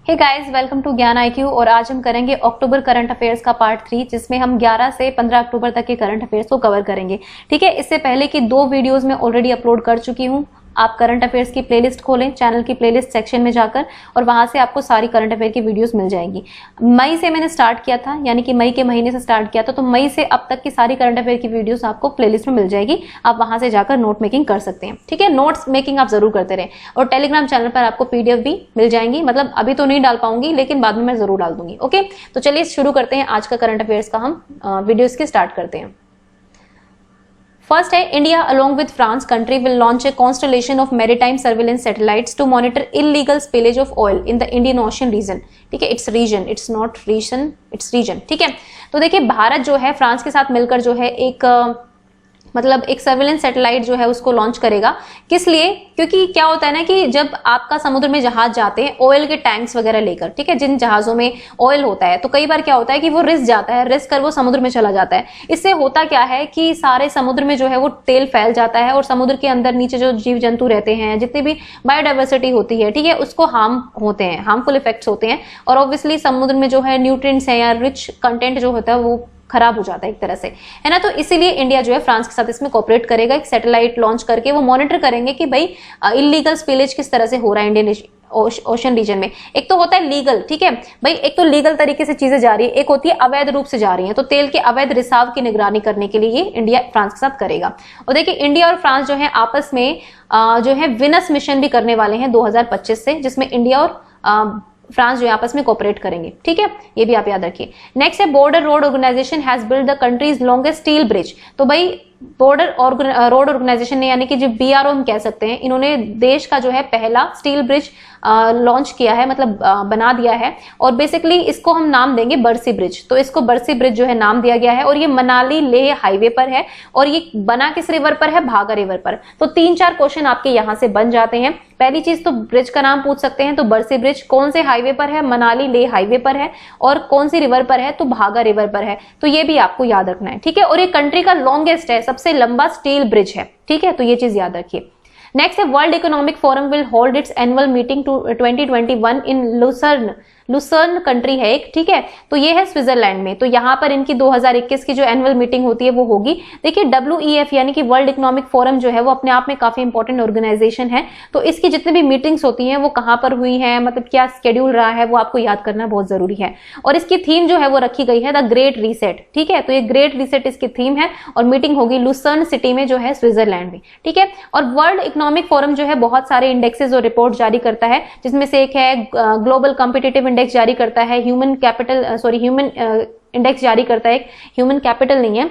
Hey guys, welcome to ज्ञान IQ। और आज हम करेंगे अक्टूबर करंट अफेयर्स का पार्ट 3, जिसमें हम 11 से 15 अक्टूबर तक के करंट अफेयर्स को कवर करेंगे। ठीक है, इससे पहले की 2 वीडियोस में ऑलरेडी अपलोड कर चुकी हूँ। आप करंट अफेयर्स की प्लेलिस्ट खोलें, चैनल की प्लेलिस्ट सेक्शन में जाकर, और वहां से आपको सारी करंट अफेयर की वीडियोस मिल जाएंगी। मई से मैंने स्टार्ट किया था, यानी कि मई के महीने से स्टार्ट किया था, तो मई से अब तक की सारी करंट अफेयर की वीडियोस आपको प्लेलिस्ट में मिल जाएगी। आप वहां से जाकर नोट मेकिंग कर सकते हैं। ठीक है, नोट्स मेकिंग आप जरूर करते रहें। और टेलीग्राम चैनल पर आपको PDF भी मिल जाएंगी। मतलब अभी तो नहीं डाल पाऊंगी, लेकिन बाद में मैं जरूर डाल दूंगी। ओके, तो चलिए शुरू करते हैं आज का करंट अफेयर्स का। हम वीडियोस की स्टार्ट करते हैं। फर्स्ट है, India along with France country will launch a constellation of maritime surveillance satellites to monitor illegal spillage of oil in the Indian Ocean region. ठीक है, it's region, it's not region, it's region. ठीक है, तो देखिए भारत जो है France के साथ मिलकर जो है एक सर्विलेंस सैटेलाइट जो है उसको लॉन्च करेगा। किस लिए? क्योंकि क्या होता है ना कि जब आपका समुद्र में जहाज जाते हैं ऑयल के टैंक्स वगैरह लेकर, ठीक है, जिन जहाजों में ऑयल होता है, तो कई बार क्या होता है कि वो रिस्क जाता है, रिस्क कर वो समुद्र में चला जाता है। इससे होता क्या है कि सारे समुद्र में जो है वो तेल फैल जाता है, और समुद्र के अंदर नीचे जो जीव जंतु रहते हैं, जितनी भी बायोडाइवर्सिटी होती है, ठीक है, उसको हार्मफुल इफेक्ट्स होते हैं। और ऑब्वियसली समुद्र में जो है न्यूट्रिएंट्स है या रिच कंटेंट जो होता है वो खराब हो जाता है एक तरह से, है ना। तो इसीलिए इंडिया जो है फ्रांस के साथ इसमें कोऑपरेट करेगा। एक सैटेलाइट लॉन्च करके वो मॉनिटर करेंगे कि भाई इलीगल स्पिलेज किस तरह से हो रहा है इंडियन ओशन रीजन में। एक तो होता है लीगल, ठीक है भाई, एक तो लीगल तरीके से चीजें जा रही है, एक होती है अवैध रूप से जा रही है। तो तेल के अवैध रिसाव की निगरानी करने के लिए ये इंडिया फ्रांस के साथ करेगा। और देखिए इंडिया और फ्रांस जो है आपस में जो है विनस मिशन भी करने वाले हैं 2025 से, जिसमें इंडिया और फ्रांस जो आपस में कोऑपरेट करेंगे। ठीक है, ये भी आप याद रखिए। नेक्स्ट है, Border Road Organisation has build the countries longest steel bridge. तो भाई बॉर्डर रोड ऑर्गेनाइजेशन ने, यानी कि जो BRO हम कह सकते हैं, इन्होंने देश का जो है पहला स्टील ब्रिज लॉन्च किया है, मतलब बना दिया है। और बेसिकली इसको हम नाम देंगे बरसी ब्रिज। तो इसको बरसी ब्रिज जो है नाम दिया गया है, और ये मनाली लेह हाईवे पर है। और ये बना किस रिवर पर है? भागा रिवर पर। तो 3-4 क्वेश्चन आपके यहां से बन जाते हैं। पहली चीज तो ब्रिज का नाम पूछ सकते हैं, तो बरसी ब्रिज कौन से हाईवे पर है? मनाली लेह हाईवे पर है। और कौन सी रिवर पर है? तो भागा रिवर पर है। तो ये भी आपको याद रखना है। ठीक है, और ये कंट्री का लॉन्गेस्ट है, सबसे लंबा स्टील ब्रिज है। ठीक है, तो ये चीज याद रखिए। नेक्स्ट है, world economic forum will hold it's annual meeting 2021 in Lucerne country है एक। ठीक है, तो ये है स्विट्जरलैंड में। तो यहां पर इनकी 2021 की जो एनुअल मीटिंग होती है वो होगी। देखिए WEF यानी कि वर्ल्ड इकोनॉमिक फोरम जो है वो अपने आप में काफी इंपॉर्टेंट ऑर्गेनाइजेशन है। तो इसकी जितनी भी मीटिंग्स होती हैं वो कहां पर हुई हैं, मतलब क्या स्केड्यूल रहा है, वो आपको याद करना बहुत जरूरी है। और इसकी थीम जो है वो रखी गई है द ग्रेट रीसेट। ठीक है, तो ये ग्रेट रीसेट इसकी थीम है, और मीटिंग होगी लुसर्न सिटी में जो है स्विट्जरलैंड में। ठीक है, और वर्ल्ड इकोनॉमिक फोरम जो है बहुत सारे इंडेक्सेस और रिपोर्ट जारी करता है, जिसमें से एक है ग्लोबल कॉम्पिटिटिव इंडेक्स जारी करता है, ह्यूमन इंडेक्स जारी करता है। ह्यूमन कैपिटल नहीं है,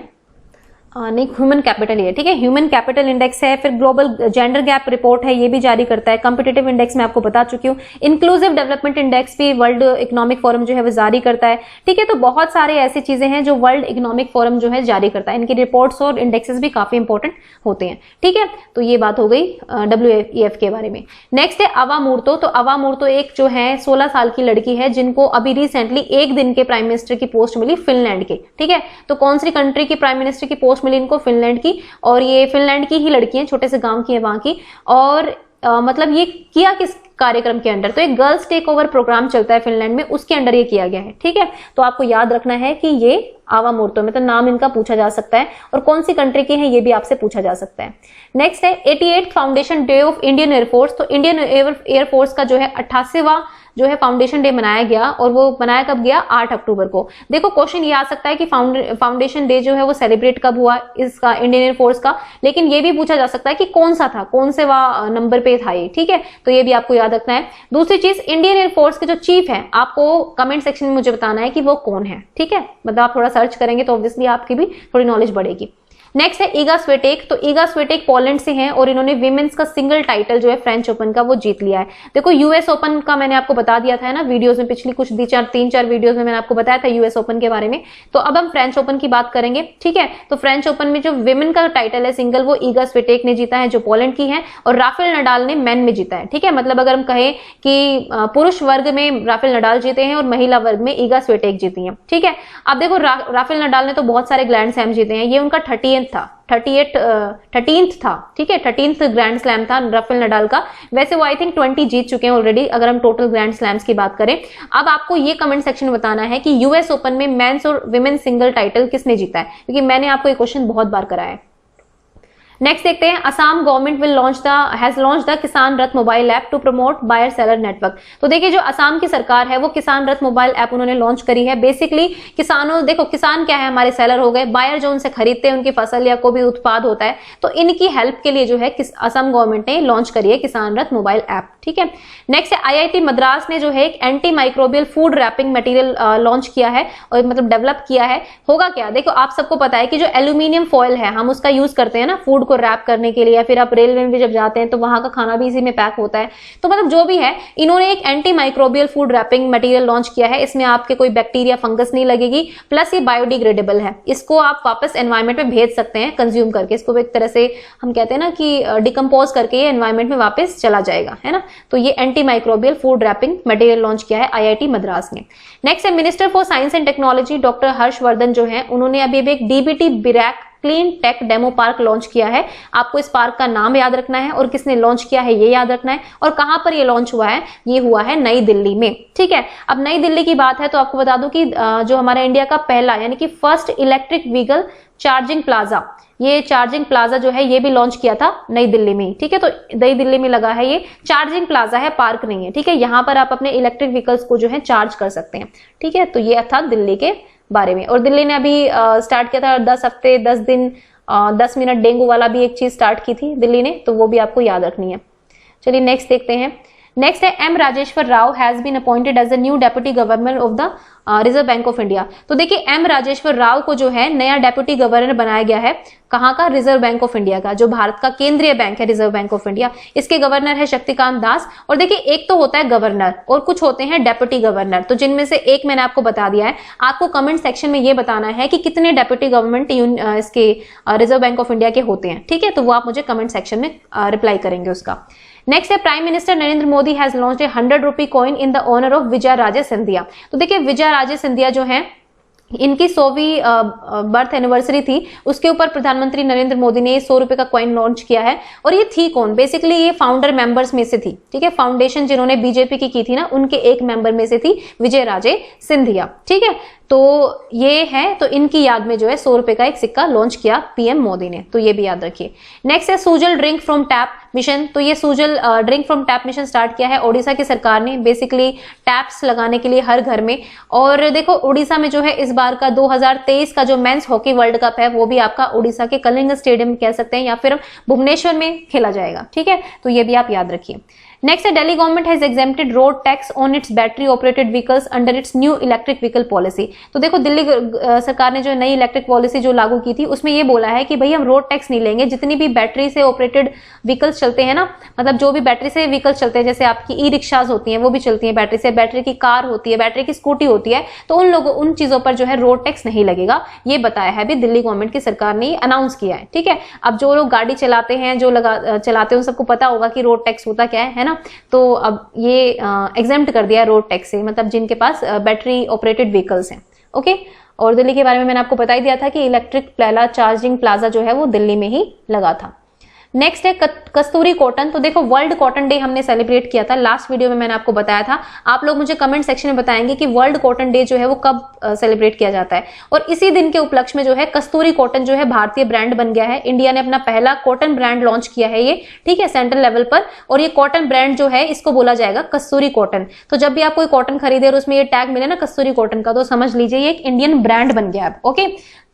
नहीं ह्यूमन कैपिटल ही है। ठीक है, ह्यूमन कैपिटल इंडेक्स है। फिर ग्लोबल जेंडर गैप रिपोर्ट है, ये भी जारी करता है। कॉम्पिटिटिव इंडेक्स मैं आपको बता चुकी हूँ। इंक्लूसिव डेवलपमेंट इंडेक्स भी वर्ल्ड इकोनॉमिक फोरम जो है वो जारी करता है। ठीक है, तो बहुत सारे ऐसी चीजें हैं जो वर्ल्ड इकोनॉमिक फोरम जो है जारी करता है। इनकी रिपोर्ट्स और इंडेक्सेस भी काफी इंपॉर्टेंट होते हैं। ठीक है, तो ये बात हो गई WEF के बारे में। नेक्स्ट है अवा मूर्तो। तो अवा मूर्तो एक जो है 16 साल की लड़की है, जिनको अभी रिसेंटली 1 दिन के प्राइम मिनिस्टर की पोस्ट मिली फिनलैंड के। ठीक है, तो कौन सी कंट्री की प्राइम मिनिस्टर की पोस्ट मिली इनको? फिनलैंड की। और ये फिनलैंड की ही लड़की है, छोटे से गांव की है वहां की। और मतलब ये किया किस कार्यक्रम के अंडर? तो एक गर्ल्स टेक ओवर प्रोग्राम चलता है फिनलैंड में, उसके अंडर ये किया गया है। ठीक है, तो आपको याद रखना है कि ये आवा मूर्तो में, तो नाम इनका पूछा जा सकता है, और कौन सी कंट्री के हैं ये भी आपसे पूछा जा सकता है। नेक्स्ट है 88th foundation day of Indian air force. तो इंडियन एयरफोर्स का जो है 88वां जो है फाउंडेशन डे मनाया गया, और वो मनाया कब गया? 8 अक्टूबर को। देखो क्वेश्चन ये आ सकता है कि फाउंडेशन डे जो है वो सेलिब्रेट कब हुआ इसका, इंडियन एयरफोर्स का। लेकिन ये भी पूछा जा सकता है कि कौन सा था, कौन से नंबर पे था ये। ठीक है, तो ये भी आपको याद रखना है। दूसरी चीज, इंडियन एयरफोर्स के जो चीफ है, आपको कमेंट सेक्शन में मुझे बताना है कि वो कौन है। ठीक है, मतलब आप थोड़ा सर्च करेंगे तो ऑब्वियसली आपकी भी थोड़ी नॉलेज बढ़ेगी। नेक्स्ट है ईगा स्विटेक। तो ईगा स्विटेक पोलैंड से हैं, और इन्होंने विमेंस का सिंगल टाइटल जो है फ्रेंच ओपन का वो जीत लिया है। देखो US ओपन का मैंने आपको बता दिया था ना वीडियोस में, पिछली कुछ 3-4 वीडियोस में मैंने आपको बताया था US ओपन के बारे में। तो अब हम फ्रेंच ओपन की बात करेंगे। ठीक है, तो फ्रेंच ओपन में जो विमेन का टाइटल है सिंगल, वो ईगा स्विटेक ने जीता है, जो पोलैंड की है। और राफेल नडाल ने मेन में जीता है। ठीक है, मतलब अगर हम कहें कि पुरुष वर्ग में राफेल नडाल जीते हैं और महिला वर्ग में ईगा स्विटेक जीती है। ठीक है, अब देखो राफेल नडाल ने तो बहुत सारे ग्रैंड स्लैम जीते हैं, ये उनका 30 13th था, ठीक है, 13th ग्रैंड स्लैम था राफेल नडाल का। वैसे वो आई थिंक 20 जीत चुके हैं ऑलरेडी अगर हम टोटल ग्रैंड स्लैम्स की बात करें। अब आपको ये कमेंट सेक्शन में बताना है कि यूएस ओपन में मेंस और विमेन सिंगल टाइटल किसने जीता है, क्योंकि मैंने आपको ये क्वेश्चन बहुत बार कराया है। नेक्स्ट देखते हैं, Assam government has launch the Kisan Rath mobile app to promote buyer seller network. तो देखिए जो असम की सरकार है वो किसान रथ मोबाइल ऐप उन्होंने लॉन्च करी है। बेसिकली किसानों, देखो किसान क्या है, हमारे सेलर हो गए, बायर जो उनसे खरीदते हैं उनकी फसल या कोई भी उत्पाद होता है, तो इनकी हेल्प के लिए जो है असम गवर्नमेंट ने लॉन्च करी है किसान रथ मोबाइल ऐप, ठीक है। नेक्स्ट है IIT मद्रास ने जो है एक anti microbial food wrapping material launch किया है और मतलब डेवलप किया है। होगा क्या, देखो आप सबको पता है कि जो एल्यूमिनियम फॉइल है हम उसका यूज करते हैं ना फूड को रैप करने के लिए, या फिर आप रेलवे में जब जाते हैं तो वहां का खाना भी इसी में पैक होता है। तो मतलब जो भी है, इन्होंने एक anti microbial food wrapping material launch किया है। इसमें आपके कोई बैक्टीरिया फंगस नहीं लगेगी, प्लस ये बायोडिग्रेडेबल है। इसको आप वापस एनवायरमेंट में भेज सकते हैं कंज्यूम करके। इसको एक तरह से हम कहते हैं ना कि डिकम्पोज करके ये एनवायरमेंट में वापस चला जाएगा, है ना। तो ये anti microbial food wrapping material launch किया है IIT मद्रास ने। नेक्स्ट है minister for science and technology doctor Harshvardhan जो है, उन्होंने अभी एक DBT BIRAC clean tech demo park launch किया है। आपको इस पार्क का नाम याद रखना है और किसने लॉन्च किया है ये याद रखना है, और कहां पर ये लॉन्च हुआ है, ये हुआ है नई दिल्ली में, ठीक है। अब नई दिल्ली की बात है तो आपको बता दूं कि जो हमारा इंडिया का पहला यानी कि first electric vehicle charging plaza, ये चार्जिंग प्लाजा जो है ये भी लॉन्च किया था नई दिल्ली में, ठीक है। तो नई दिल्ली में लगा है, ये चार्जिंग प्लाजा है, पार्क नहीं है, ठीक है। यहां पर आप अपने इलेक्ट्रिक व्हीकल्स को जो है चार्ज कर सकते हैं, ठीक है। तो ये था दिल्ली के बारे में। और दिल्ली ने अभी स्टार्ट किया था 10 हफ्ते 10 दिन 10 मिनट डेंगू वाला भी एक चीज स्टार्ट की थी दिल्ली ने, तो वो भी आपको याद रखनी है। चलिए नेक्स्ट देखते हैं। नेक्स्ट है M Rajeshwar Rao has been appointed as the new deputy governor of the Reserve Bank of India. तो देखिए M राजेश्वर राव को जो है नया डेप्यूटी गवर्नर बनाया गया है। कहां का, रिजर्व बैंक ऑफ इंडिया का, जो भारत का केंद्रीय बैंक है रिजर्व बैंक ऑफ इंडिया। इसके गवर्नर है शक्तिकांत दास। और देखिए एक तो होता है गवर्नर और कुछ होते हैं डेप्यूटी गवर्नर, तो जिनमें से एक मैंने आपको बता दिया है। आपको कमेंट सेक्शन में ये बताना है कि कितने डेप्यूटी गवर्नमेंट इसके रिजर्व बैंक ऑफ इंडिया के होते हैं, ठीक है। तो वो आप मुझे कमेंट सेक्शन में रिप्लाई करेंगे उसका। नेक्स्ट है prime minister Narendra Modi has launched a 100 rupee coin in the honour of Vijaya Raje Scindia. तो देखिए विजय राजे सिंधिया जो है, इनकी 100वीं बर्थ एनिवर्सरी थी, उसके ऊपर प्रधानमंत्री नरेंद्र मोदी ने 100 रुपए का कॉइन लॉन्च किया है। और ये थी कौन, बेसिकली ये फाउंडर मेंबर्स में से थी, ठीक है। फाउंडेशन जिन्होंने बीजेपी की थी ना, उनके एक मेंबर में से थी विजय राजे सिंधिया, ठीक है। तो ये है, तो इनकी याद में जो है 100 रुपए का एक सिक्का लॉन्च किया पीएम मोदी ने, तो ये भी याद रखिए। नेक्स्ट है Sujal drink from tap mission. तो ये Sujal drink from tap mission start किया है ओडिशा की सरकार ने, बेसिकली टैप्स लगाने के लिए हर घर में। और देखो उड़ीसा में जो है इस बार का 2023 का जो मेंस हॉकी वर्ल्ड कप है वो भी आपका उड़ीसा के कलिंग स्टेडियम कह सकते हैं या फिर भुवनेश्वर में खेला जाएगा, ठीक है। तो ये भी आप याद रखिए। नेक्स्ट है Delhi government has exempted road tax on it's battery operated vehicles under its new electric vehicle policy. तो देखो दिल्ली सरकार ने जो नई इलेक्ट्रिक पॉलिसी जो लागू की थी उसमें ये बोला है कि भाई हम रोड टैक्स नहीं लेंगे, जितनी भी बैटरी से ऑपरेटेड व्हीकल्स चलते हैं ना, मतलब जो भी बैटरी से व्हीकल्स चलते हैं, जैसे आपकी ई रिक्शाज होती हैं वो भी चलती हैं बैटरी से, बैटरी की कार होती है, बैटरी की स्कूटी होती है, तो उन चीजों पर जो है रोड टैक्स नहीं लगेगा। ये बताया है भी दिल्ली गवर्नमेंट की सरकार ने अनाउंस किया है, ठीक है। अब जो लोग गाड़ी चलाते हैं, जो चलाते हैं, उन सबको पता होगा कि रोड टैक्स होता क्या है ना। तो अब ये एग्जेम्प्ट कर दिया रोड टैक्स से, मतलब जिनके पास बैटरी ऑपरेटेड व्हीकल्स हैं, ओके। और दिल्ली के बारे में मैंने आपको बता ही दिया था कि इलेक्ट्रिक प्लाजा चार्जिंग प्लाजा जो है वो दिल्ली में ही लगा था। नेक्स्ट है कस्तूरी कॉटन। तो देखो वर्ल्ड कॉटन डे हमने सेलिब्रेट किया था, लास्ट वीडियो में मैंने आपको बताया था। आप लोग मुझे कमेंट सेक्शन में बताएंगे कि वर्ल्ड कॉटन डे जो है वो कब सेलिब्रेट किया जाता है। और इसी दिन के उपलक्ष्य में जो है कस्तूरी कॉटन जो है भारतीय ब्रांड बन गया है। इंडिया ने अपना पहला कॉटन ब्रांड लॉन्च किया है ये, ठीक है, सेंट्रल लेवल पर। और ये कॉटन ब्रांड जो है इसको बोला जाएगा कस्तूरी कॉटन। तो जब भी आप कोई कॉटन खरीदे और उसमें ये टैग मिले ना कस्तूरी कॉटन का, तो समझ लीजिए ये एक इंडियन ब्रांड बन गया है, ओके।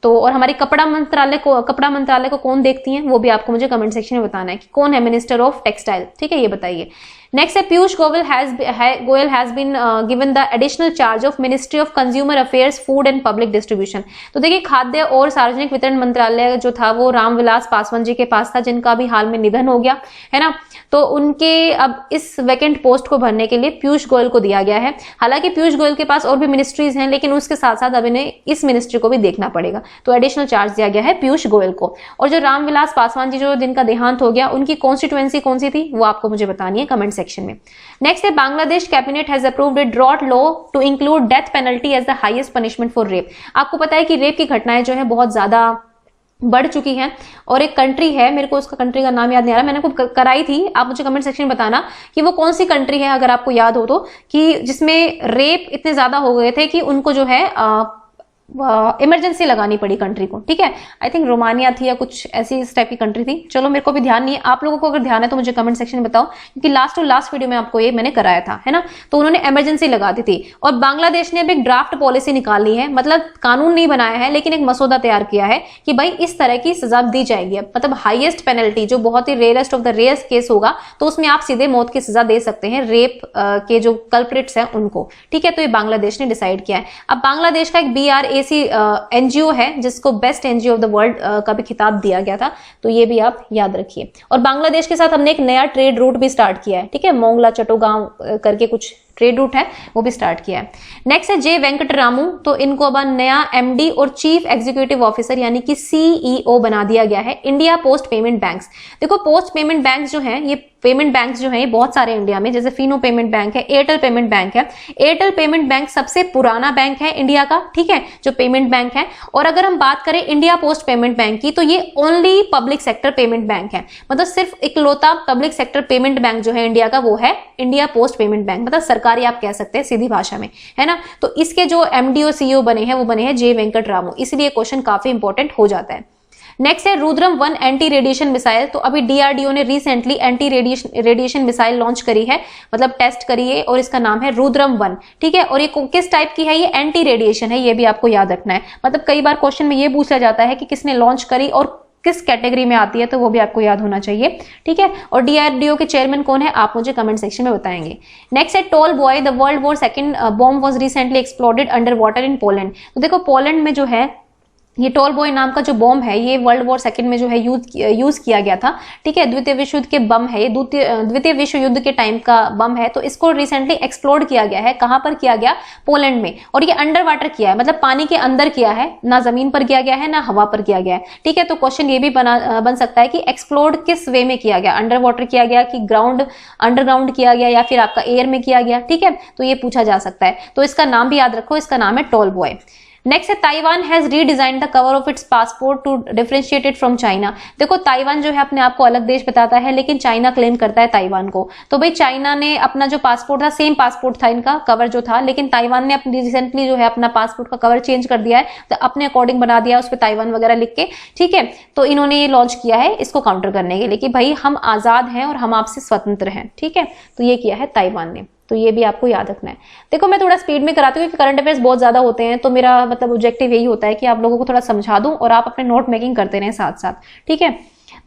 तो और हमारी कपड़ा मंत्रालय को कौन देखती हैं वो भी आपको मुझे कमेंट सेक्शन में बताना है कि कौन है मिनिस्टर ऑफ टेक्सटाइल, ठीक है, ये बताइए। नेक्स्ट है Piyush Goyal has been given the additional charge of ministry of consumer affairs food and public distribution. तो देखिए खाद्य और सार्वजनिक वितरण मंत्रालय जो था वो रामविलास पासवान जी के पास था, जिनका भी हाल में निधन हो गया है ना। तो उनके अब इस वैकेंट पोस्ट को भरने के लिए पीयूष गोयल को दिया गया है। हालांकि पीयूष गोयल के पास और भी मिनिस्ट्रीज हैं, लेकिन उसके साथ साथ अब इन्हें इस मिनिस्ट्री को भी देखना पड़ेगा, तो एडिशनल चार्ज दिया गया है पीयूष गोयल को। और जो रामविलास पासवान जी जो जिनका देहांत हो गया, उनकी कॉन्स्टिट्यूएंसी कौन सी थी वो आपको मुझे बतानी है कमेंट सेक्शन में। नेक्स्ट है Bangladesh cabinet has approved a draft law to include death penalty as the highest punishment for rape. आपको पता है कि रेप की घटनाएं जो है बहुत ज्यादा बढ़ चुकी है। और एक कंट्री है, मेरे को उसका कंट्री का नाम याद नहीं आ रहा, मैंने को कराई थी, आप मुझे कमेंट सेक्शन में बताना कि वो कौन सी कंट्री है अगर आपको याद हो तो, कि जिसमें रेप इतने ज्यादा हो गए थे कि उनको जो है इमरजेंसी लगानी पड़ी कंट्री को। ठीक है, आई थिंक रोमानिया थी या कुछ ऐसी इस टाइप की कंट्री थी, चलो मेरे को भी ध्यान नहीं है, आप लोगों को अगर ध्यान है तो मुझे कमेंट सेक्शन में बताओ, क्योंकि लास्ट टू लास्ट वीडियो में आपको ये मैंने कराया था, है ना। तो उन्होंने इमरजेंसी लगा दी थी। और बांग्लादेश ने अब एक ड्राफ्ट पॉलिसी निकाली है, मतलब कानून नहीं बनाया है लेकिन एक मसौदा तैयार किया है कि भाई इस तरह की सजा दी जाएगी, मतलब हाईएस्ट पेनल्टी, जो बहुत ही rarest of the rares case होगा तो उसमें आप सीधे मौत की सजा दे सकते हैं रेप के जो कल्प्रिट्स हैं उनको। ठीक है, तो ये बांग्लादेश ने डिसाइड किया है। अब बांग्लादेश का एक BRAC एनजीओ है जिसको best NGO of the world का भी खिताब दिया गया था, तो ये भी आप याद रखिए। और बांग्लादेश के साथ हमने एक नया ट्रेड रूट भी स्टार्ट किया है। ठीक है, मोंगला चट्टोगांव करके कुछ ट्रेड रूट है, वो भी स्टार्ट किया है। नेक्स्ट है जे वेंकटरामू, तो इनको अब नया MD और चीफ एग्जीक्यूटिव ऑफिसर यानी कि CEO बना दिया गया है इंडिया पोस्ट पेमेंट बैंक्स। देखो पोस्ट पेमेंट बैंक्स जो हैं, ये पेमेंट बैंक्स जो हैं ये बहुत सारे इंडिया में, जैसे फिनो पेमेंट बैंक है, एयरटेल पेमेंट बैंक है। एयरटेल पेमेंट बैंक सबसे पुराना बैंक है इंडिया का, ठीक है, जो पेमेंट बैंक है। और अगर हम बात करें इंडिया पोस्ट पेमेंट बैंक की, तो ये only public sector payment bank है, मतलब सिर्फ इकलौता पब्लिक सेक्टर पेमेंट बैंक जो है इंडिया का वो है इंडिया पोस्ट पेमेंट बैंक, मतलब सरकारी आप कह सकते हैं सीधी भाषा में, है ना। तो इसके जो MD और CEO बने हैं वो बने हैं जे वेंकटरामू, इसलिए क्वेश्चन काफी इंपॉर्टेंट हो जाता है। नेक्स्ट है रुद्रम 1 एंटी रेडिएशन मिसाइल, तो अभी DRDO ने recently anti radiation missile launch करी है, मतलब टेस्ट करी है, और इसका नाम है रुद्रम 1। ठीक है, और ये किस टाइप की है, ये एंटी रेडिएशन है, ये भी आपको याद रखना है। मतलब कई बार क्वेश्चन में ये पूछा जाता है कि किसने लॉन्च करी और किस कैटेगरी में आती है, तो वो भी आपको याद होना चाहिए। ठीक है, और DRDO के चेयरमैन कौन है आप मुझे कमेंट सेक्शन में बताएंगे। नेक्स्ट है tall boy, the world war second bomb was recently exploded under water in Poland. तो देखो पोलैंड में जो है ये टॉल बॉय नाम का जो बॉम्ब है ये वर्ल्ड वॉर सेकंड में जो है यूज किया गया था। ठीक है, द्वितीय विश्व युद्ध के बम है, ये द्वितीय विश्व युद्ध के टाइम का बम है। तो इसको रिसेंटली एक्सप्लोड किया गया है, कहां पर किया गया, पोलैंड में। और ये अंडर वाटर किया है, मतलब पानी के अंदर किया है, ना जमीन पर किया गया है ना हवा पर किया गया है। ठीक है, तो क्वेश्चन ये भी बन सकता है कि एक्सप्लोड किस वे में किया गया, अंडर वाटर किया गया कि अंडरग्राउंड किया गया या फिर आपका एयर में किया गया। ठीक है, तो ये पूछा जा सकता है, तो इसका नाम भी याद रखो, इसका नाम है टॉल बॉय। नेक्स्ट है Taiwan has redesign the cover of its passport to differentiate it from China. देखो ताइवान जो है अपने आप को अलग देश बताता है, लेकिन चाइना क्लेम करता है ताइवान को। तो भाई चाइना ने अपना जो पासपोर्ट था, सेम पासपोर्ट था इनका, कवर जो था, लेकिन ताइवान ने अपनी रिसेंटली जो है अपना पासपोर्ट का कवर चेंज कर दिया है, तो अपने अकॉर्डिंग बना दिया उस पर ताइवान वगैरह लिख के। ठीक है, तो इन्होंने ये लॉन्च किया है इसको काउंटर करने के लिए कि भाई हम आजाद हैं और हम आपसे स्वतंत्र हैं। ठीक है, तो ये किया है ताइवान ने, तो ये भी आपको याद रखना है। देखो मैं थोड़ा स्पीड में कराती हूँ क्योंकि करंट अफेयर्स बहुत ज्यादा होते हैं, तो मेरा मतलब ऑब्जेक्टिव यही होता है कि आप लोगों को थोड़ा समझा दूं और आप अपने नोट मेकिंग करते रहें साथ साथ। ठीक है,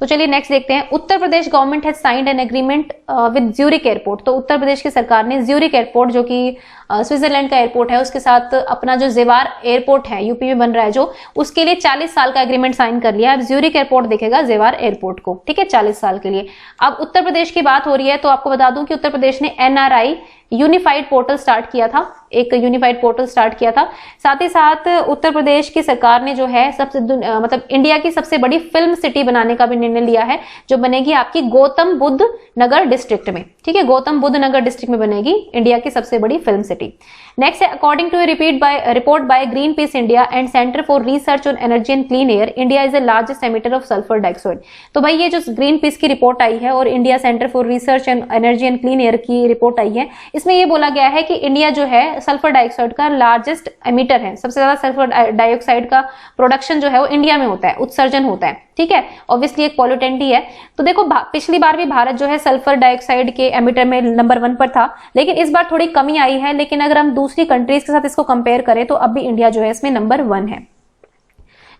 तो चलिए नेक्स्ट देखते हैं। Uttar Pradesh government has signed an agreement with Zurich airport. तो उत्तर प्रदेश की सरकार ने ज्यूरिक एयरपोर्ट जो कि स्विट्जरलैंड का एयरपोर्ट है, उसके साथ अपना जो जेवार एयरपोर्ट है यूपी में बन रहा है जो, उसके लिए 40 साल का एग्रीमेंट साइन कर लिया। अब ज्यूरिक एयरपोर्ट देखेगा जेवार एयरपोर्ट को। ठीक है, 40 साल के लिए। अब उत्तर प्रदेश की बात हो रही है, तो आपको बता दूं कि उत्तर प्रदेश ने NRI यूनिफाइड पोर्टल स्टार्ट किया था, एक यूनिफाइड पोर्टल स्टार्ट किया था। साथ ही साथ उत्तर प्रदेश की सरकार ने जो है सबसे मतलब इंडिया की सबसे बड़ी फिल्म सिटी बनाने का भी निर्णय लिया है, जो बनेगी आपकी गौतम बुद्ध नगर डिस्ट्रिक्ट में। ठीक है, गौतम बुद्ध नगर डिस्ट्रिक्ट में बनेगी इंडिया की सबसे बड़ी फिल्म सिटी। नेक्स्ट है according to report by Greenpeace India and centre for research on energy and clean air, India is the largest emitter of sulphur dioxide. तो भाई ये जो ग्रीन पीस की रिपोर्ट आई है और India centre for research and energy and clean air की report आई है, इसमें ये बोला गया है कि इंडिया जो है सल्फर डाइऑक्साइड का लार्जेस्ट एमिटर है। सबसे ज्यादा सल्फर डाइऑक्साइड का प्रोडक्शन जो है वो इंडिया में होता है, उत्सर्जन होता है। ठीक है, ऑब्वियसली एक पॉल्यूटेंट ही है। तो देखो पिछली बार भी भारत जो है सल्फर डाइऑक्साइड के एमिटर में नंबर 1 पर था, लेकिन इस बार थोड़ी कमी आई है। लेकिन अगर हम दूसरी कंट्रीज के साथ इसको कंपेयर करें तो अब भी इंडिया जो है इसमें नंबर 1 है।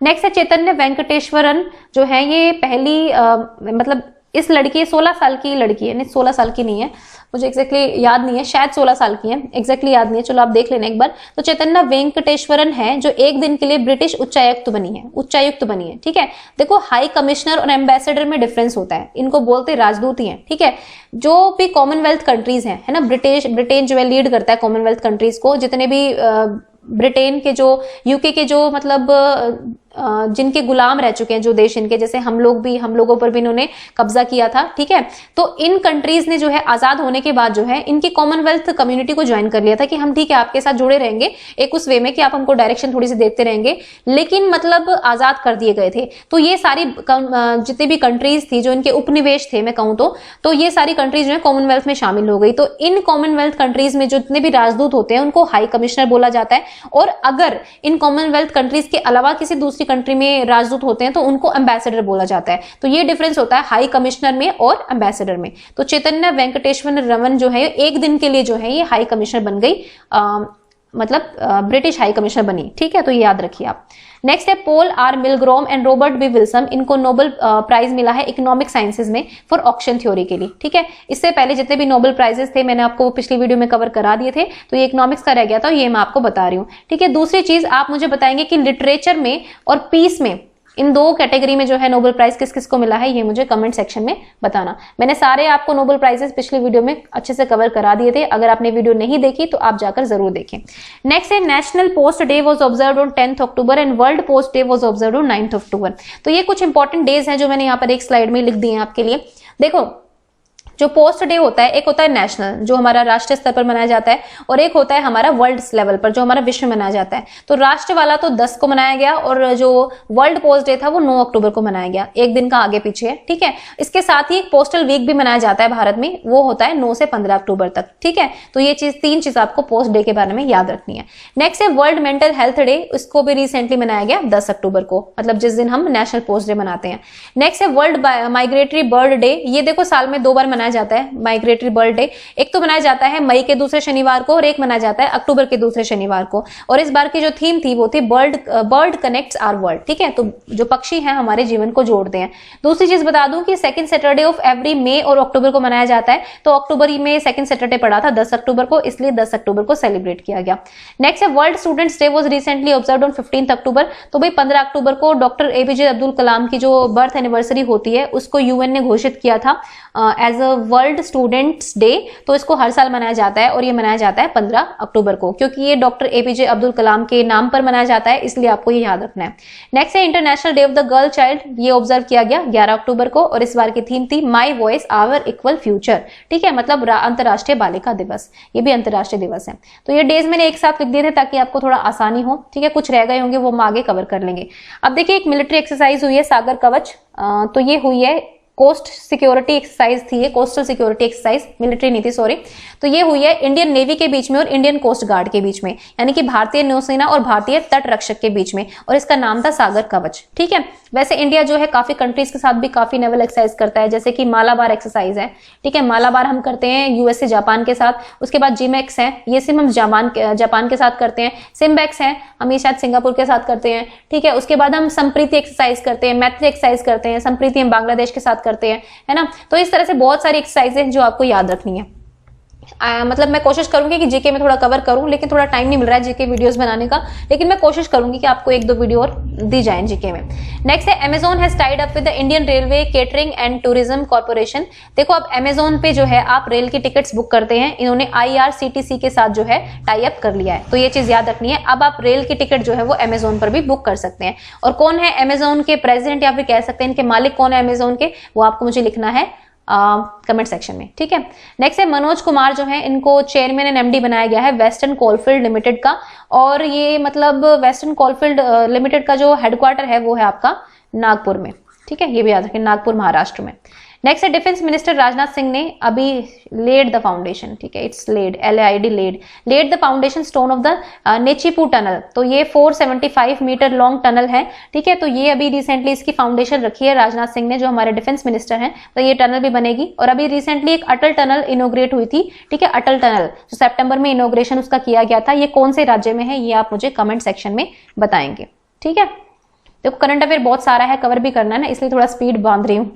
नेक्स्ट है चैतन्य वेंकटेश्वरन, जो है ये पहली मतलब इस लड़की 16 साल की लड़की है, नहीं 16 साल की नहीं है, मुझे एग्जैक्टली याद नहीं है, शायद 16 साल की है, एग्जैक्टली याद नहीं है, चलो आप देख लेना एक बार। तो चैतन्य वेंकटेश्वरन है जो एक दिन के लिए ब्रिटिश उच्चायुक्त बनी है। ठीक है, देखो हाई कमिश्नर और एम्बेसडर में डिफरेंस होता है, इनको बोलते राजदूत ही हैं। ठीक है, जो भी कॉमनवेल्थ कंट्रीज हैं, है ना, ब्रिटेन जो है लीड करता है कॉमनवेल्थ कंट्रीज को, जितने भी ब्रिटेन के जो यूके के जो मतलब जिनके गुलाम रह चुके हैं जो देश इनके, जैसे हम लोगों पर भी इन्होंने कब्जा किया था, ठीक है। तो इन कंट्रीज ने जो है आजाद होने के बाद जो है इनकी कॉमनवेल्थ कम्युनिटी को ज्वाइन कर लिया था कि हम ठीक है आपके साथ जुड़े रहेंगे, एक उस वे में कि आप हमको डायरेक्शन थोड़ी सी देते रहेंगे, लेकिन मतलब आजाद कर दिए गए थे। तो ये सारी जितनी भी कंट्रीज थी जो इनके उपनिवेश थे मैं कहूं तो ये सारी कंट्रीज जो है कॉमनवेल्थ में शामिल हो गई। तो इन कॉमनवेल्थ कंट्रीज में जितने भी राजदूत होते हैं उनको हाई कमिश्नर बोला जाता है, और अगर इन कॉमनवेल्थ कंट्रीज के अलावा किसी दूसरी कंट्री में राजदूत होते हैं तो उनको एम्बेसडर बोला जाता है। तो ये डिफरेंस होता है हाई कमिश्नर में और एम्बेसडर में। तो चैतन्य वेंकटेश्वर रमन जो है एक दिन के लिए जो है ये हाई कमिश्नर बन गई, मतलब ब्रिटिश हाई कमिश्नर बनी, ठीक है। तो ये याद रखिए आप। नेक्स्ट है Paul R Milgrom and Robert B Wilson, इनको नोबेल प्राइज मिला है इकोनॉमिक साइंसेज में फॉर ऑक्शन थ्योरी के लिए, ठीक है। इससे पहले जितने भी नोबेल प्राइजेस थे मैंने आपको पिछली वीडियो में कवर करा दिए थे, तो ये इकोनॉमिक्स का रह गया था, ये मैं आपको बता रही हूँ, ठीक है। दूसरी चीज आप मुझे बताएंगे कि लिटरेचर में और पीस में, इन दो कैटेगरी में जो है नोबेल प्राइज किस किस को मिला है, ये मुझे कमेंट सेक्शन में बताना। मैंने सारे आपको नोबेल प्राइजेस पिछले वीडियो में अच्छे से कवर करा दिए थे, अगर आपने वीडियो नहीं देखी तो आप जाकर जरूर देखें। नेक्स्ट है national post day was observed on 10th October and world post day was observed on 9th अक्टूबर। तो ये कुछ इंपॉर्टेंट डेज हैं जो मैंने यहाँ पर एक स्लाइड में लिख दिए हैं आपके लिए। देखो, जो पोस्ट डे होता है, एक होता है नेशनल जो हमारा राष्ट्रीय स्तर पर मनाया जाता है, और एक होता है हमारा वर्ल्ड लेवल पर जो हमारा विश्व में मनाया जाता है। तो राष्ट्र वाला तो 10 को मनाया गया और जो वर्ल्ड पोस्ट डे था वो 9 अक्टूबर को मनाया गया, एक दिन का आगे पीछे है, ठीक है। इसके साथ ही एक पोस्टल वीक भी मनाया जाता है भारत में, वो होता है 9 से 15 अक्टूबर तक, ठीक है। तो ये तीन चीज आपको पोस्ट डे के बारे में याद रखनी है। नेक्स्ट है वर्ल्ड मेंटल हेल्थ डे, इसको भी रिसेंटली मनाया गया 10 अक्टूबर को, मतलब जिस दिन हम नेशनल पोस्ट डे मनाते हैं। नेक्स्ट है वर्ल्ड माइग्रेटरी बर्ड डे, ये देखो साल में 2 बार मनाया जाता है माइग्रेटरी बर्ड डे। एक तो मनाया जाता है मई के दूसरे शनिवार को और एक मनाया जाता है अक्टूबर के दूसरे शनिवार को। और इस बार की जो थीम थी वो थी बर्ड कनेक्ट्स आवर वर्ल्ड, ठीक है। तो जो पक्षी हैं हमारे जीवन को जोड़ते हैं। दूसरी चीज बता दूं कि सेकंड सैटरडे ऑफ एवरी मई और अक्टूबर को मनाया जाता है। तो अक्टूबर में सेकंड सैटरडे पड़ा था 10 अक्टूबर को, इसलिए 10 अक्टूबर को सेलिब्रेट किया गया। नेक्स्ट है world students day was recently observed on 15th अक्टूबर। तो भाई 15 अक्टूबर को डॉक्टर एपीजे अब्दुल कलाम की जो बर्थ एनिवर्सरी होती है उसको यूएन ने घोषित किया था as a world students day. तो इसको हर साल मनाया जाता है और ये मनाया जाता है 15 अक्टूबर को, क्योंकि ये डॉक्टर एपीजे अब्दुल कलाम के नाम पर मनाया जाता है, इसलिए आपको ये याद रखना है। नेक्स्ट है international day of the girl child, ये ऑब्जर्व किया गया 11 अक्टूबर को और इस बार की थीम थी my voice our equal future, ठीक है। मतलब अंतर्राष्ट्रीय बालिका दिवस, ये भी अंतर्राष्ट्रीय दिवस है। तो ये डेज मैंने एक साथ लिख दिए थे ताकि आपको थोड़ा आसानी हो, ठीक है। कुछ रह गए होंगे वो हम आगे कवर कर लेंगे। अब देखिए एक मिलिट्री एक्सरसाइज हुई है सागर कवच, तो ये हुई है कोस्ट सिक्योरिटी एक्सरसाइज थी, कोस्टल सिक्योरिटी एक्सरसाइज, मिलिट्री नहीं थी सॉरी। तो ये हुई है इंडियन नेवी के बीच में और इंडियन कोस्ट गार्ड के बीच में, यानी कि भारतीय नौसेना और भारतीय तट रक्षक के बीच में, और इसका नाम था सागर कवच, ठीक है। वैसे इंडिया जो है काफी कंट्रीज के साथ भी काफी नेवल एक्सरसाइज करता है, जैसे कि मालाबार एक्सरसाइज है, ठीक है। मालाबार हम करते हैं यूएसए जापान के साथ। उसके बाद जिमेक्स है, ये सिर्फ हम जापान के साथ करते हैं। सिम्बेक्स है, हम ये शायद सिंगापुर के साथ करते हैं, ठीक है। उसके बाद हम संप्रीति एक्सरसाइज करते हैं, मैत्री एक्सरसाइज करते हैं, संप्रीति हम बांग्लादेश के साथ करते हैं, है ना। तो इस तरह से बहुत सारी एक्सरसाइज है जो आपको याद रखनी है। मतलब मैं कोशिश करूंगी कि जीके में थोड़ा कवर करूं, लेकिन थोड़ा टाइम नहीं मिल रहा है जीके वीडियोस बनाने का, लेकिन मैं कोशिश करूंगी कि आपको 1-2 वीडियो और दी जाए जीके में। नेक्स्ट है Amazon has tied up with the Indian railway catering and tourism corporation. देखो अब अमेजोन पे जो है आप रेल की टिकट्स बुक करते हैं, इन्होंने IRCTC के साथ जो है टाई अप कर लिया है, तो ये चीज याद रखनी है। अब आप रेल की टिकट जो है वो अमेजोन पर भी बुक कर सकते हैं। और कौन है अमेजोन के प्रेसिडेंट या फिर कह सकते हैं इनके मालिक कौन है अमेजोन के, वो आपको मुझे लिखना है कमेंट सेक्शन में, ठीक है। नेक्स्ट है मनोज कुमार जो है इनको चेयरमैन एंड MD बनाया गया है वेस्टर्न कोलफील्ड लिमिटेड का, और ये मतलब वेस्टर्न कोलफील्ड लिमिटेड का जो हेडक्वार्टर है वो है आपका नागपुर में, ठीक है। ये भी याद रखें, नागपुर महाराष्ट्र में। नेक्स्ट है डिफेंस मिनिस्टर राजनाथ सिंह ने अभी लेड द फाउंडेशन, ठीक है, it's laid LAID laid the foundation stone of the Nechiphu tunnel. तो ये 475 मीटर लॉन्ग टनल है, ठीक है। तो ये अभी रिसेंटली इसकी फाउंडेशन रखी है राजनाथ सिंह ने, जो हमारे डिफेंस मिनिस्टर हैं। तो ये टनल भी बनेगी। और अभी रिसेंटली एक अटल टनल इनोग्रेट हुई थी, ठीक है, अटल टनल जो सितंबर में इनोग्रेशन उसका किया गया था। ये कौन से राज्य में है ये आप मुझे कमेंट सेक्शन में बताएंगे, ठीक है। देखो करंट अफेयर बहुत सारा है, कवर भी करना है ना, इसलिए थोड़ा स्पीड बांध रही हूँ,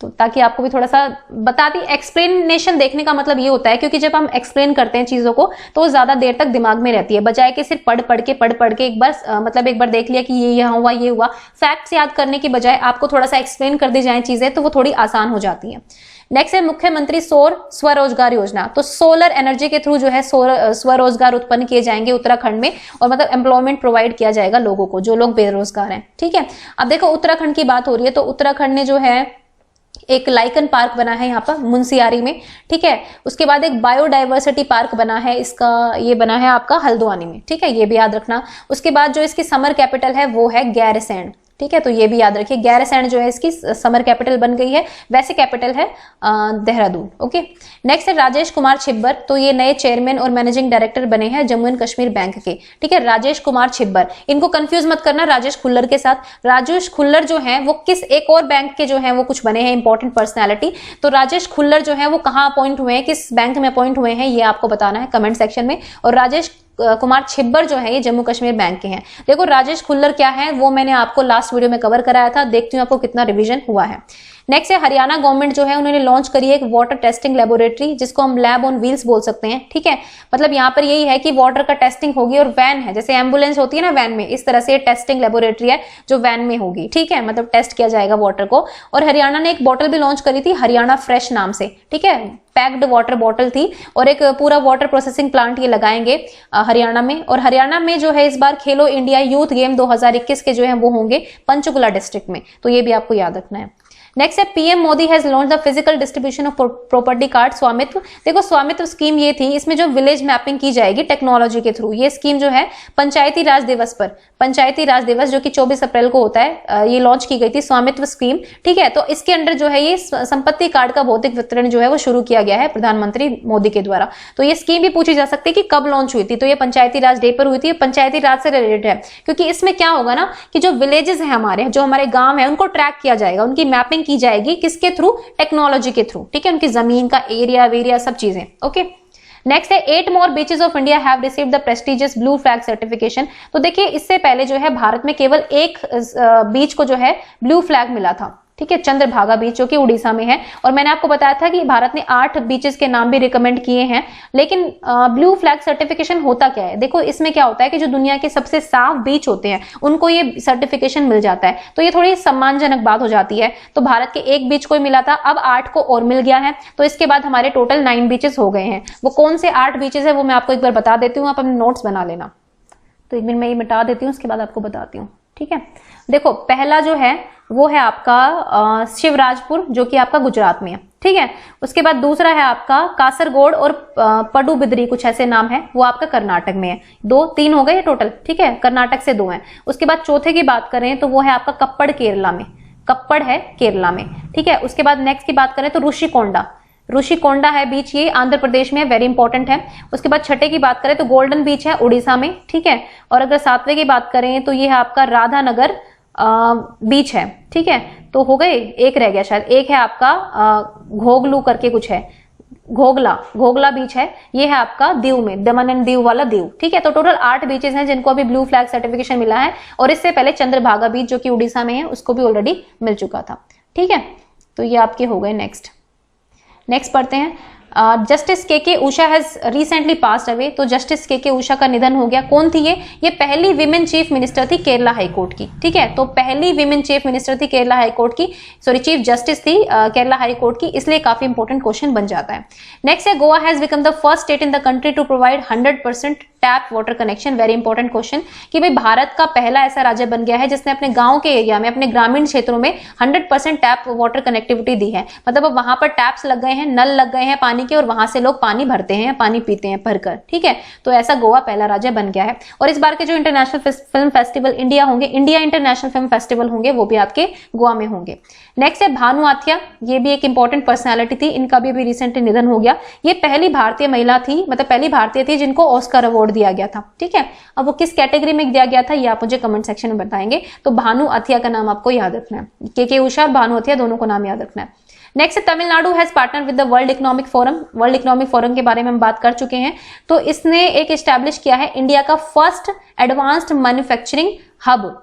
तो ताकि आपको भी थोड़ा सा बता दी। एक्सप्लेनेशन देखने का मतलब ये होता है, क्योंकि जब हम एक्सप्लेन करते हैं चीजों को तो वो ज्यादा देर तक दिमाग में रहती है, बजाय कि सिर्फ पढ़ पढ़ के एक बार मतलब एक बार देख लिया कि ये यहाँ हुआ ये हुआ। फैक्ट्स याद करने की बजाय आपको थोड़ा सा एक्सप्लेन कर दी जाए चीजें तो वो थोड़ी आसान हो जाती है। नेक्स्ट है मुख्यमंत्री सौर स्वरोजगार योजना। तो सोलर एनर्जी के थ्रू जो है स्वरोजगार उत्पन्न किए जाएंगे उत्तराखंड में, और मतलब एम्प्लॉयमेंट प्रोवाइड किया जाएगा लोगों को, जो लोग बेरोजगार हैं। ठीक है, अब देखो उत्तराखंड की बात हो रही है, तो उत्तराखंड ने जो है एक लाइकन पार्क बना है यहाँ पर मुंसियारी में। ठीक है, उसके बाद एक बायोडाइवर्सिटी पार्क बना है, इसका ये बना है आपका हल्द्वानी में। ठीक है, ये भी याद रखना। उसके बाद जो इसकी समर कैपिटल है वो है गैरसैंण। ठीक है, तो ये भी याद रखिए, गैरसैंण जो है इसकी समर कैपिटल बन गई है, वैसे कैपिटल है देहरादून। ओके, नेक्स्ट है राजेश कुमार छिब्बर। तो ये नए चेयरमैन और मैनेजिंग डायरेक्टर बने हैं जम्मू एंड कश्मीर बैंक के। ठीक है, राजेश कुमार छिब्बर, इनको कंफ्यूज मत करना राजेश खुल्लर के साथ। राजेश खुल्लर जो है वो किस एक और बैंक के जो है वो कुछ बने हैं इंपॉर्टेंट पर्सनैलिटी। तो राजेश खुल्लर जो है वो कहाँ अपॉइंट हुए हैं, किस बैंक में अपॉइंट हुए हैं, ये आपको बताना है कमेंट सेक्शन में। और राजेश कुमार छिब्बर जो है ये जम्मू कश्मीर बैंक के हैं। देखो राजेश खुल्लर क्या है वो मैंने आपको लास्ट वीडियो में कवर कराया था, देखती हूँ आपको कितना रिवीजन हुआ है। नेक्स्ट है हरियाणा गवर्नमेंट जो है उन्होंने लॉन्च करी है एक वाटर टेस्टिंग लेबोरेटरी, जिसको हम लैब ऑन व्हील्स बोल सकते हैं। ठीक है, मतलब यहाँ पर यही है कि वाटर का टेस्टिंग होगी, और वैन है, जैसे एम्बुलेंस होती है ना वैन में, इस तरह से टेस्टिंग लेबोरेटरी है जो वैन में होगी। ठीक है, मतलब टेस्ट किया जाएगा वाटर को। और हरियाणा ने एक बॉटल भी लॉन्च करी थी हरियाणा फ्रेश नाम से। ठीक है, पैक्ड वाटर बॉटल थी, और एक पूरा वाटर प्रोसेसिंग प्लांट ये लगाएंगे हरियाणा में। और हरियाणा में जो है इस बार खेलो इंडिया यूथ गेम 2021 के जो है वो होंगे पंचकुला डिस्ट्रिक्ट में, तो ये भी आपको याद रखना है। नेक्स्ट है PM Modi has launch the physical distribution of property card स्वामित्व। देखो स्वामित्व स्कीम ये थी, इसमें जो विलेज मैपिंग की जाएगी टेक्नोलॉजी के थ्रू। ये स्कीम जो है पंचायती राज दिवस पर, पंचायती राज दिवस जो कि 24 अप्रैल को होता है, ये लॉन्च की गई थी स्वामित्व स्कीम। ठीक है, तो इसके अंडर जो है ये संपत्ति कार्ड का भौतिक वितरण जो है वो शुरू किया गया है प्रधानमंत्री मोदी के द्वारा। तो ये स्कीम भी पूछी जा सकती है कि कब लॉन्च हुई थी, तो ये पंचायती राज डे पर हुई थी। पंचायती राज से रिलेटेड है, क्योंकि इसमें क्या होगा ना कि जो विलेजेस है हमारे, जो हमारे गांव है, उनको ट्रैक किया जाएगा, उनकी मैपिंग की जाएगी, किसके थ्रू, टेक्नोलॉजी के थ्रू। ठीक है, उनकी जमीन का एरिया वेरिया सब चीजें। ओके, नेक्स्ट है 8 more beaches of India have received the prestigious blue flag certification. तो देखिए इससे पहले जो है भारत में केवल एक बीच को जो है ब्लू फ्लैग मिला था। ठीक है, चंद्रभागा बीच जो कि उड़ीसा में है। और मैंने आपको बताया था कि भारत ने 8 बीचेस के नाम भी रिकमेंड किए हैं। लेकिन ब्लू फ्लैग सर्टिफिकेशन होता क्या है, देखो इसमें क्या होता है कि जो दुनिया के सबसे साफ बीच होते हैं उनको ये सर्टिफिकेशन मिल जाता है, तो ये थोड़ी सम्मानजनक बात हो जाती है। तो भारत के एक बीच को मिला था, अब 8 को और मिल गया है, तो इसके बाद हमारे टोटल 9 बीचेस हो गए हैं। वो कौन से 8 बीचेस है वो मैं आपको एक बार बता देती हूँ, आप अपने नोट्स बना लेना। तो एक मिनट मैं ये मिटा देती हूँ, उसके बाद आपको बताती हूँ। ठीक है, देखो पहला जो है वो है आपका शिवराजपुर जो कि आपका गुजरात में है। ठीक है, उसके बाद दूसरा है आपका कासरगोड और पडुबिद्री, कुछ ऐसे नाम है, वो आपका कर्नाटक में है। 3 हो गए टोटल। ठीक है, कर्नाटक से 2 हैं। उसके बाद चौथे की बात करें तो वो है आपका कप्पड़ केरला में, कप्पड़ है केरला में। ठीक है, उसके बाद नेक्स्ट की बात करें तो ऋषिकोंडा है बीच, ये आंध्र प्रदेश में है, वेरी इंपॉर्टेंट है। उसके बाद छठे की बात करें तो गोल्डन बीच है उड़ीसा में। ठीक है, और अगर 7वें की बात करें तो ये है आपका राधानगर बीच है। ठीक है, तो हो गए, एक रह गया शायद, एक है आपका घोगलू करके कुछ है, घोगला बीच है, ये है आपका दीव में, दमन एंड दीव वाला दीव। ठीक है, तो टोटल 8 बीचेस हैं जिनको अभी ब्लू फ्लैग सर्टिफिकेशन मिला है, और इससे पहले चंद्रभागा बीच जो कि उड़ीसा में है उसको भी ऑलरेडी मिल चुका था। ठीक है, तो ये आपके हो गए। नेक्स्ट पढ़ते हैं, जस्टिस के Usha has recently passed away. तो जस्टिस के उषा का निधन हो गया। कौन थी ये पहली विमेन चीफ मिनिस्टर थी केरला हाईकोर्ट की। ठीक है, तो पहली विमेन चीफ मिनिस्टर थी केरला हाईकोर्ट की, सॉरी चीफ जस्टिस थी केरला हाईकोर्ट की, इसलिए काफी इंपॉर्टेंट क्वेश्चन बन जाता है। नेक्स्ट है Goa has become the first state in the country to provide 100% tap water connection. Very important question कि भाई भारत का पहला ऐसा राज्य बन गया है जिसने अपने गांव के एरिया में, अपने ग्रामीण क्षेत्रों में 100% टैप वाटर कनेक्टिविटी दी है। मतलब अब वहां पर टैप्स लग गए हैं, नल लग गए हैं पानी के, और वहां से लोग पानी भरते हैं, पानी पीते हैं भरकर। ठीक है, तो ऐसा गोवा पहला राज्य बन गया है। और इस बार के जो इंटरनेशनल फिल्म फेस्टिवल इंडिया होंगे, इंडिया इंटरनेशनल फिल्म फेस्टिवल होंगे, वो भी आपके गोवा में होंगे। नेक्स्ट है भानु आथिया, ये भी एक इंपॉर्टेंट पर्सनैलिटी थी, इनका भी रिसेंटली निधन हो गया। ये पहली भारतीय महिला थी, मतलब पहली भारतीय थी जिनको ऑस्कर अवार्ड दिया गया था। ठीक है, अब वो किस कैटेगरी में दिया गया था ये आप मुझे कमेंट सेक्शन में बताएंगे। तो भानु आथिया का नाम आपको याद रखना है, के उषा और भानु आथिया दोनों को नाम याद रखना है। Next Tamil Nadu has partner with the world economic forum. World economic forum के बारे में हम बात कर चुके हैं। तो इसने एक एस्टैब्लिश किया है इंडिया का फर्स्ट एडवांस्ड मैन्युफैक्चरिंग हब।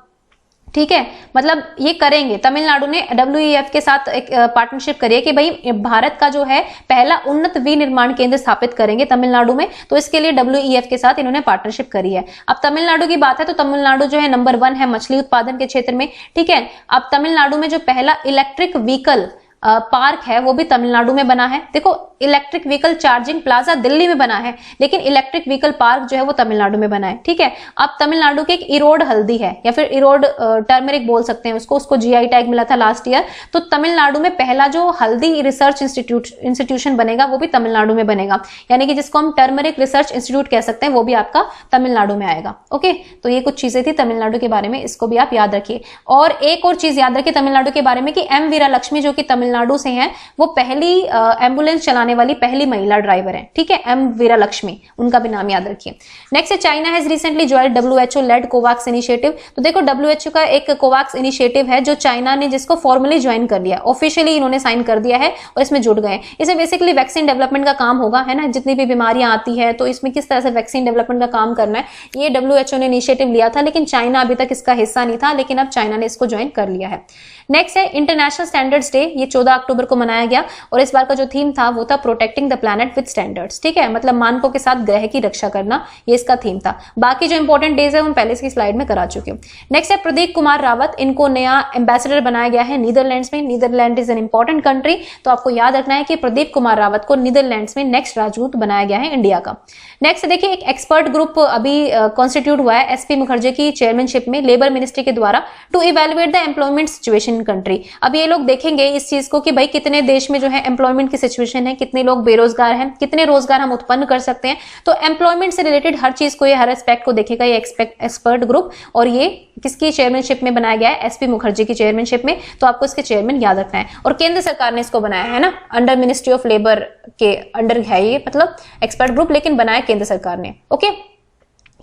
ठीक है, मतलब ये करेंगे, तमिलनाडु ने WEF के साथ एक पार्टनरशिप करी है कि भाई भारत का जो है पहला उन्नत विनिर्माण केंद्र स्थापित करेंगे तमिलनाडु में। तो इसके लिए WEF के साथ इन्होंने पार्टनरशिप करी है। अब तमिलनाडु की बात है तो तमिलनाडु जो है नंबर 1 है मछली उत्पादन के क्षेत्र में। ठीक है, अब तमिलनाडु में जो पहला इलेक्ट्रिक व्हीकल पार्क है वो भी तमिलनाडु में बना है। देखो electric vehicle charging plaza Delhi में बना है, लेकिन इलेक्ट्रिक व्हीकल पार्क जो है वो तमिलनाडु में बना है। ठीक है, अब तमिलनाडु के एक इरोड हल्दी है या फिर इरोड टर्मरिक बोल सकते हैं उसको जीआई टैग मिला था लास्ट ईयर। तो तमिलनाडु में पहला जो हल्दी रिसर्च इंस्टीट्यूशन बनेगा वो भी तमिलनाडु में बनेगा, यानी कि जिसको हम टर्मरिक रिसर्च इंस्टीट्यूट कह सकते हैं वो भी आपका तमिलनाडु में आएगा। ओके, तो ये कुछ चीजें थी तमिलनाडु के बारे में, इसको भी आप याद रखिए। और एक और चीज याद रखिए तमिलनाडु के बारे में कि एम वीरा लक्ष्मी जो कि तमिलनाडु से हैं, वो पहली एम्बुलेंस चलाने वाली पहली महिला ड्राइवर है। ठीक है, एम वीरा लक्ष्मी, उनका भी नाम याद रखिए। नेक्स्ट है China has recently joined WHO led COVAX initiative. तो देखो WHO का एक कोवैक्स इनिशिएटिव है जो चाइना ने जिसको फॉर्मली ज्वाइन कर लिया, ऑफिशियली इन्होंने साइन कर दिया है और इसमें जुड़ गए। इसे बेसिकली वैक्सीन डेवलपमेंट का काम होगा, है ना, जितनी भी बीमारियां आती है तो इसमें किस तरह से वैक्सीन डेवलपमेंट का काम करना है, ये WHO ने इनिशिएटिव लिया था, लेकिन चाइना अभी तक इसका हिस्सा नहीं था, लेकिन अब चाइना ने इसको ज्वाइन कर लिया है। नेक्स्ट है इंटरनेशनल स्टैंडर्ड्स डे, ये 14 अक्टूबर को मनाया गया और इस बार का जो थीम था वो था protecting the planet with standards. ठीक है, मतलब मानकों के साथ ग्रह की रक्षा करना, ये इसका थीम था। बाकी जो इंपॉर्टेंट डेज है हम पहले की स्लाइड में करा चुके हूँ। नेक्स्ट है प्रदीप कुमार रावत, इनको नया एम्बेसडर बनाया गया है नीदरलैंड्स में। Netherland is an important country, तो आपको याद रखना है कि प्रदीप कुमार रावत को नीदरलैंड्स में नेक्स्ट राजदूत बनाया गया है इंडिया का। नेक्स्ट देखिए एक एक्सपर्ट ग्रुप अभी कॉन्स्टिट्यूट हुआ है SP मुखर्जी की चेयरमैनशिप में लेबर मिनिस्ट्री के द्वारा to evaluate the employment situation in country. अब ये लोग देखेंगे इस चीज को कि भाई कितने देश में जो है एम्प्लॉयमेंट की सिचुएशन है, कितने लोग बेरोजगार हैं, कितने रोजगार हम उत्पन्न कर सकते हैं। तो एम्प्लॉयमेंट से रिलेटेड हर चीज को, ये हर एस्पेक्ट को देखेगा ये एक्सपर्ट ग्रुप, और ये किसकी चेयरमैनशिप में बनाया गया है, SP मुखर्जी की चेयरमैनशिप में। तो आपको इसके चेयरमैन याद रखना है, और केंद्र सरकार ने इसको बनाया है ना, अंडर मिनिस्ट्री ऑफ लेबर के अंडर है ये, मतलब एक्सपर्ट ग्रुप, लेकिन बनाया केंद्र सरकार ने। ओके,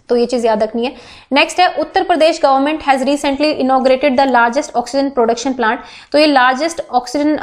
तो ये चीज याद रखनी है। नेक्स्ट है Uttar Pradesh government has recently inaugurated the largest oxygen production plant. तो ये लार्जेस्ट ऑक्सीजन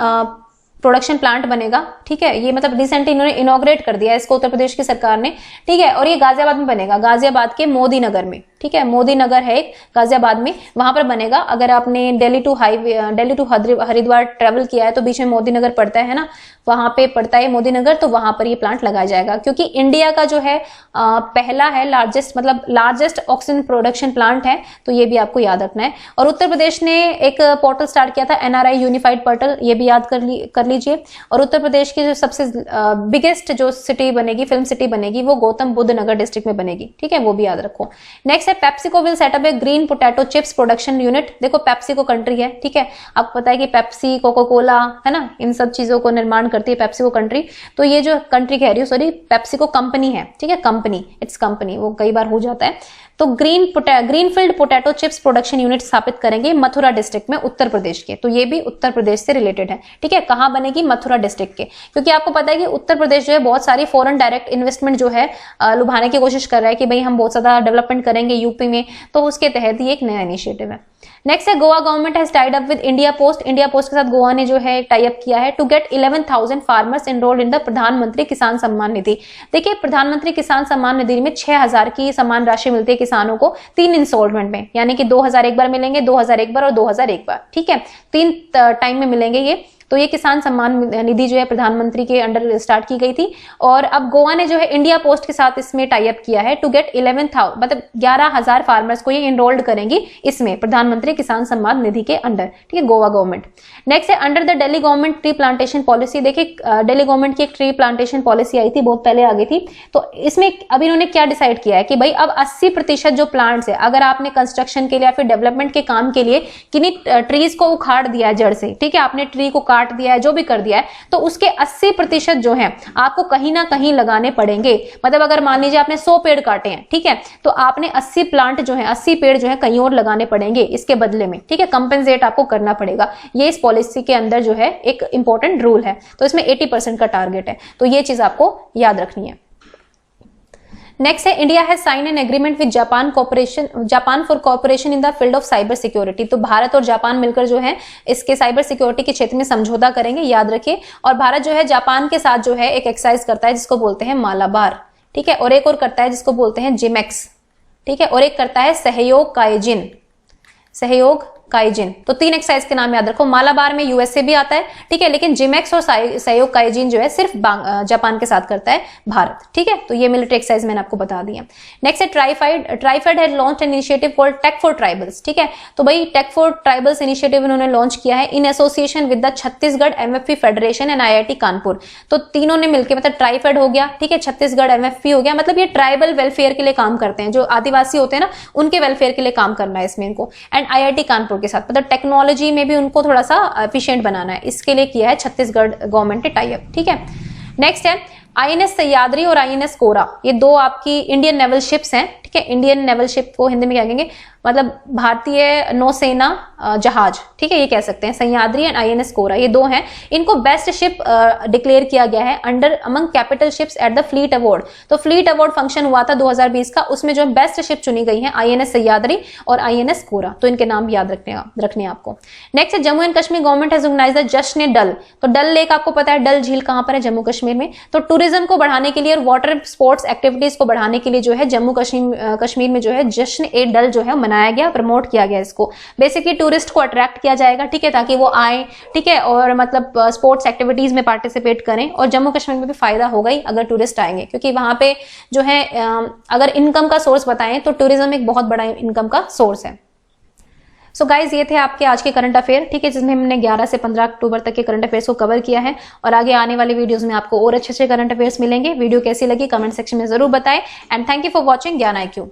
प्रोडक्शन प्लांट बनेगा। ठीक है, ये मतलब रिसेंटली इन्होंने इनॉग्रेट कर दिया इसको उत्तर प्रदेश की सरकार ने। ठीक है, और ये गाजियाबाद में बनेगा, गाजियाबाद के मोदी नगर में। ठीक है, मोदी नगर है एक गाजियाबाद में, वहां पर बनेगा। अगर आपने दिल्ली टू हरिद्वार ट्रेवल किया है तो बीच में मोदी नगर पड़ता है ना, वहां पे पड़ता है मोदी नगर, तो वहां पर ये प्लांट लगाया जाएगा, क्योंकि इंडिया का जो है पहला है लार्जेस्ट ऑक्सीजन प्रोडक्शन प्लांट है। तो ये भी आपको याद रखना है। और उत्तर प्रदेश ने एक पोर्टल स्टार्ट किया था NRI यूनिफाइड पोर्टल, ये भी याद कर लीजिए। और उत्तर प्रदेश की जो सबसे बिगेस्ट जो सिटी बनेगी, फिल्म सिटी बनेगी, वो गौतम बुद्ध नगर डिस्ट्रिक्ट में बनेगी। ठीक है, वो भी याद रखो। नेक्स्ट है PepsiCo will set up A green potato chips production unit. देखो पेप्सिको कंट्री है, ठीक है, आपको पता है कि पेप्सी, कोको कोला, है ना, इन सब चीजों को निर्माण करती है पेप्सिको कंट्री। तो ये जो कंट्री कह रही हूँ, सॉरी, पेप्सिको कंपनी है। ठीक है, कंपनी, इट्स कंपनी, वो कई बार हो जाता है। तो greenfield potato chips production unit स्थापित करेंगे मथुरा डिस्ट्रिक्ट में, उत्तर प्रदेश के। तो ये भी उत्तर प्रदेश से रिलेटेड है। ठीक है, कहां बनेगी, मथुरा डिस्ट्रिक्ट के, क्योंकि आपको पता है कि उत्तर प्रदेश जो है बहुत सारी फॉरेन डायरेक्ट इन्वेस्टमेंट जो है लुभाने की कोशिश कर रहा है कि भाई हम बहुत ज्यादा डेवलपमेंट करेंगे यूपी में, तो उसके तहत ही एक नया इनिशिएटिव है। नेक्स्ट है Goa government has tied up with India post. India post के साथ गोवा ने जो है टाई अप किया है to get 11,000 farmers enrolled in the Pradhan Mantri Kisan Samman Nidhi. देखिए प्रधानमंत्री किसान सम्मान निधि में 6,000 की सम्मान राशि मिलती है किसानों को 3 इंस्टॉलमेंट में, यानी कि 2,000 एक बार मिलेंगे, 2,000 एक बार और 2,000 एक बार। ठीक है, 3 टाइम में मिलेंगे ये। तो ये किसान सम्मान निधि जो है प्रधानमंत्री के अंडर स्टार्ट की गई थी, और अब गोवा ने जो है इंडिया पोस्ट के साथ इसमें टाई अप किया है टू गेट 11,000 मतलब 11,000 फार्मर्स को ये इनरोल्ड करेंगी इसमें प्रधानमंत्री किसान सम्मान निधि के अंडर। ठीक है, गोवा गवर्नमेंट। नेक्स्ट है under the Delhi government tree plantation policy. देखिए दिल्ली गवर्नमेंट की एक ट्री प्लांटेशन पॉलिसी आई थी, बहुत पहले आ गई थी। तो इसमें अब इन्होंने क्या डिसाइड किया है कि भाई अब 80% जो प्लांट्स है, अगर आपने कंस्ट्रक्शन के लिए या फिर डेवलपमेंट के काम के लिए किन्हीं ट्रीज को उखाड़ दिया है जड़ से, ठीक है, आपने ट्री को काट दिया है, जो भी कर दिया है, तो उसके 80% जो है आपको कहीं ना कहीं लगाने पड़ेंगे। मतलब अगर मान लीजिए आपने 100 पेड़ काटे हैं, ठीक है, तो आपने 80 प्लांट जो है, 80 पेड़ जो है कहीं और लगाने पड़ेंगे इसके बदले में। ठीक है, कंपेंसेट आपको करना पड़ेगा। ये इस पॉलिसी के अंदर जो है एक इंपॉर्टेंट रूल है। तो इसमें 80% का टारगेट है, तो ये चीज आपको याद रखनी है। नेक्स्ट है India has sign an agreement with Japan for corporation in the field of cyber security. तो भारत और जापान मिलकर जो है इसके साइबर सिक्योरिटी के क्षेत्र में समझौता करेंगे, याद रखिए। और भारत जो है जापान के साथ जो है एक एक्सरसाइज करता है जिसको बोलते हैं मालाबार। ठीक है, और एक और करता है जिसको बोलते हैं जिमेक्स। ठीक है, और एक करता है सहयोग काइजिन। सहयोग काइजिन। तो 3 एक्सरसाइज के नाम याद रखो। मालाबार में यूएसए भी आता है, ठीक है, लेकिन जिमेक्स और सहयोग काइजिन जो है सिर्फ जापान के साथ करता है भारत, ठीक है। तो ये मिलिट्री एक्सरसाइज मैंने आपको बता दिया। नेक्स्ट है TRIFED had launched an initiative called tech for tribals, ठीक है। तो भाई टेक फॉर ट्राइबल्स इनिशिएटिव इन्होंने लॉन्च किया है in association with the Chhattisgarh MFP federation and IIT Kanpur. तो तीनों ने मिलकर, मतलब ट्राइफेड हो गया, ठीक है, छत्तीसगढ़ एमएफपी हो गया, मतलब ये ट्राइबल वेलफेयर के लिए काम करते हैं, जो आदिवासी होते हैं ना उनके वेलफेयर के लिए काम करना है इसमें इनको। एंड आईआईटी कानपुर के साथ, मतलब टेक्नोलॉजी में भी उनको थोड़ा सा एफिशिएंट बनाना है, इसके लिए किया है छत्तीसगढ़ गवर्नमेंट ने टाई अप, ठीक है। नेक्स्ट है आईएनएस सह्याद्री और आईएनएस कोरा, ये 2 आपकी इंडियन नेवल शिप्स हैं, ठीक है। इंडियन नेवल शिप को हिंदी में क्या कहेंगे, मतलब भारतीय नौसेना जहाज, ठीक है, ये कह सकते हैं। सह्याद्री एंड आईएनएस कोरा ये 2 हैं। इनको बेस्ट शिप डिक्लेयर किया गया है under among capital ships at the fleet award. तो फ्लीट अवार्ड फंक्शन हुआ था 2020 का, उसमें जो बेस्ट शिप चुनी गई है आईएनएस सह्याद्री और आईएनएस कोरा। तो इनके नाम याद रखने आपको। नेक्स्ट है Jammu and Kashmir government has organized Jashn Dal. तो डल लेक आपको पता है, डल झील कहां पर है, जम्मू कश्मीर में। तो टूरिज्म को बढ़ाने के लिए और वाटर स्पोर्ट्स एक्टिविटीज को बढ़ाने के लिए जो है जम्मू कश्मीर में जो है जश्न ए डल जो है मनाया गया, प्रमोट किया गया इसको। बेसिकली टूरिस्ट को अट्रैक्ट किया जाएगा, ठीक है, ताकि वो आए, ठीक है, और मतलब स्पोर्ट्स एक्टिविटीज में पार्टिसिपेट करें। और जम्मू कश्मीर में भी फायदा होगा ही अगर टूरिस्ट आएंगे, क्योंकि वहां पे जो है अगर इनकम का सोर्स बताएं तो टूरिज्म एक बहुत बड़ा इनकम का सोर्स है। सो गाइज ये थे आपके आज के करंट अफेयर, ठीक है, जिसमें हमने 11 से 15 अक्टूबर तक के करंट अफेयर्स को कवर किया है। और आगे आने वाले वीडियोस में आपको और अच्छे करंट अफेयर्स मिलेंगे। वीडियो कैसी लगी कमेंट सेक्शन में जरूर बताएं। And thank you for watching ज्ञान IQ।